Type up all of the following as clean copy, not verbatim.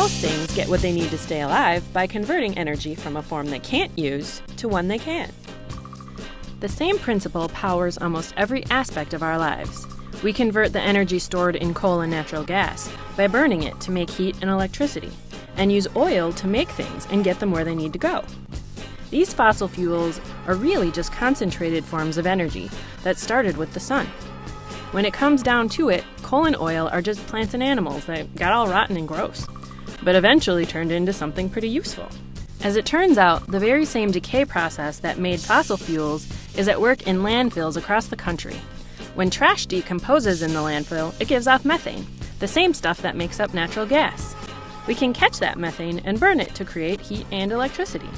Most things get what they need to stay alive by converting energy from a form they can't use to one they can. The same principle powers almost every aspect of our lives. We convert the energy stored in coal and natural gas by burning it to make heat and electricity, and use oil to make things and get them where they need to go. These fossil fuels are really just concentrated forms of energy that started with the sun. When it comes down to it, coal and oil are just plants and animals that got all rotten and gross, but eventually turned into something pretty useful. As it turns out, the very same decay process that made fossil fuels is at work in landfills across the country. When trash decomposes in the landfill, it gives off methane, the same stuff that makes up natural gas. We can catch that methane and burn it to create heat and electricity.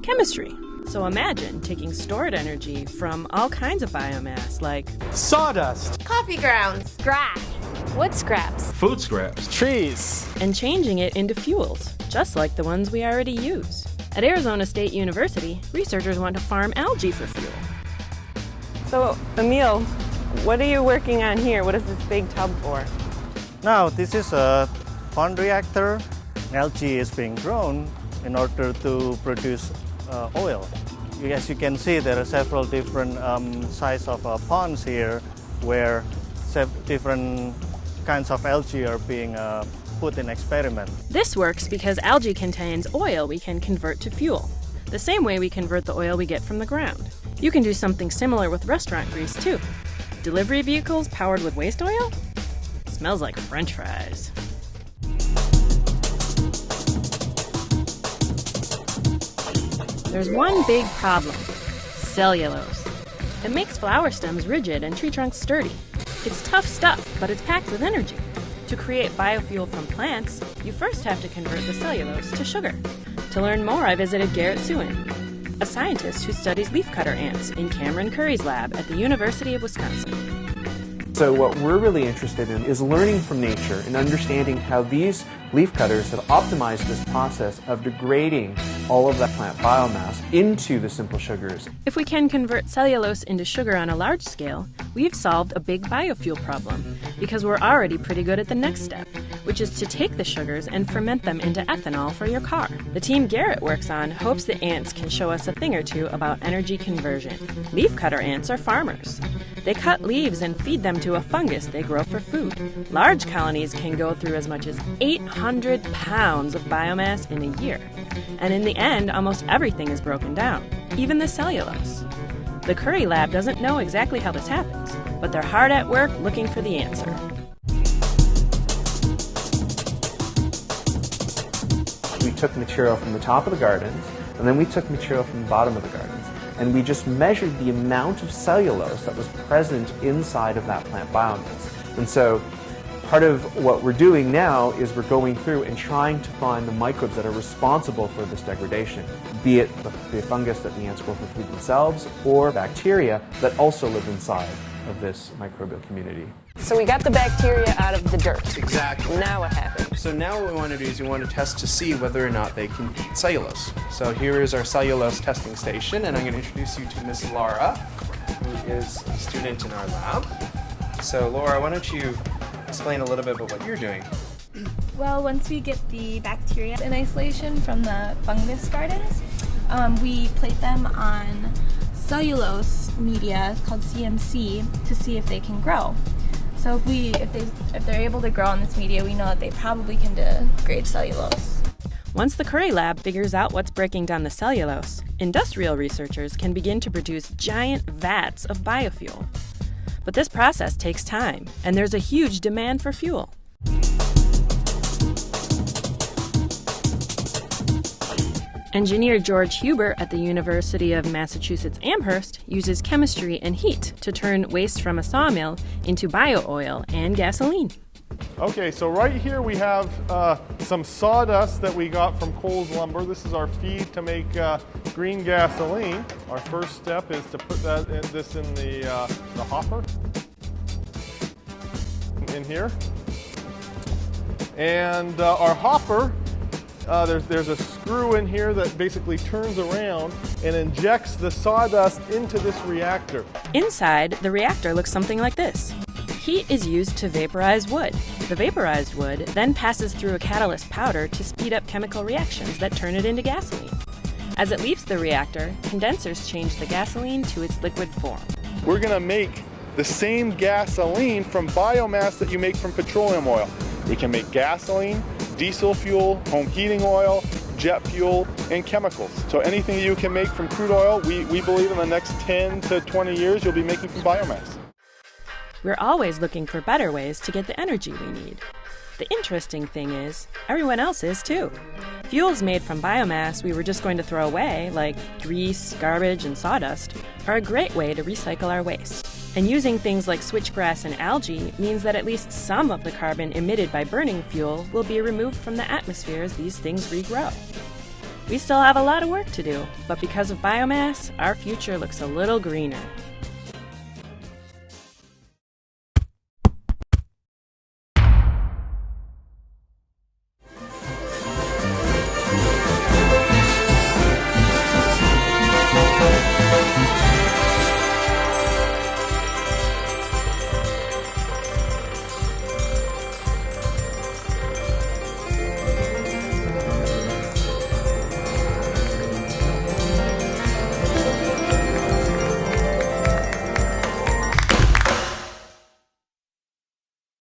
Chemistry. So imagine taking stored energy from all kinds of biomass like sawdust, coffee grounds, grass, wood scraps, food scraps, trees, and changing it into fuels, just like the ones we already use. At Arizona State University, researchers want to farm algae for fuel. So, Emil, what are you working on here? What is this big tub for? Now, this is a pond reactor. Algae is being grown in order to produce oil. As you can see, there are several different sizes of ponds here where different kinds of algae are being put in experiment. This works because algae contains oil we can convert to fuel, the same way we convert the oil we get from the ground. You can do something similar with restaurant grease too. Delivery vehicles powered with waste oil? Smells like French fries. There's one big problem: cellulose. It makes flower stems rigid and tree trunks sturdy. It's tough stuff, but it's packed with energy. To create biofuel from plants, you first have to convert the cellulose to sugar. To learn more, I visited Garrett Sewin, a scientist who studies leafcutter ants in Cameron Curry's lab at the University of Wisconsin. So what we're really interested in is learning from nature and understanding how these leafcutters have optimized this process of degrading all of that plant biomass into the simple sugars. If we can convert cellulose into sugar on a large scale, we've solved a big biofuel problem, because we're already pretty good at the next step, which is to take the sugars and ferment them into ethanol for your car. The team Garrett works on hopes the ants can show us a thing or two about energy conversion. Leafcutter ants are farmers. They cut leaves and feed them to a fungus they grow for food. Large colonies can go through as much as 800 pounds of biomass in a year. And in the end, almost everything is broken down, even the cellulose. The Curry lab doesn't know exactly how this happens, but they're hard at work looking for the answer. We took material from the top of the gardens, and then we took material from the bottom of the gardens, and we just measured the amount of cellulose that was present inside of that plant biomass. And so part of what we're doing now is we're going through and trying to find the microbes that are responsible for this degradation, be it the fungus that the ants grow for food themselves or bacteria that also live inside of this microbial community. So we got the bacteria out of the dirt. Exactly. Now what happens? So now what we want to do is we want to test to see whether or not they can eat cellulose. So here is our cellulose testing station, and I'm going to introduce you to Miss Laura, who is a student in our lab. So Laura, why don't you explain a little bit about what you're doing? Well, once we get the bacteria in isolation from the fungus gardens, we plate them on cellulose media called CMC to see if they can grow. So if they're able to grow on this media, we know that they probably can degrade cellulose. Once the Curry lab figures out what's breaking down the cellulose, industrial researchers can begin to produce giant vats of biofuel. But this process takes time, and there's a huge demand for fuel. Engineer George Huber at the University of Massachusetts Amherst uses chemistry and heat to turn waste from a sawmill into bio-oil and gasoline. Okay, so right here we have some sawdust that we got from Coles Lumber. This is our feed to make green gasoline. Our first step is to put this in the hopper in here. And our hopper, there's a screw in here that basically turns around and injects the sawdust into this reactor. Inside, the reactor looks something like this. heat is used to vaporize wood. The vaporized wood then passes through a catalyst powder to speed up chemical reactions that turn it into gasoline. As it leaves the reactor, condensers change the gasoline to its liquid form. We're going to make the same gasoline from biomass that you make from petroleum oil. We can make gasoline, diesel fuel, home heating oil, jet fuel, and chemicals. So anything you can make from crude oil, we believe in the next 10 to 20 years you'll be making from biomass. We're always looking for better ways to get the energy we need. The interesting thing is, everyone else is too. Fuels made from biomass we were just going to throw away, like grease, garbage, and sawdust, are a great way to recycle our waste. And using things like switchgrass and algae means that at least some of the carbon emitted by burning fuel will be removed from the atmosphere as these things regrow. We still have a lot of work to do, but because of biomass, our future looks a little greener.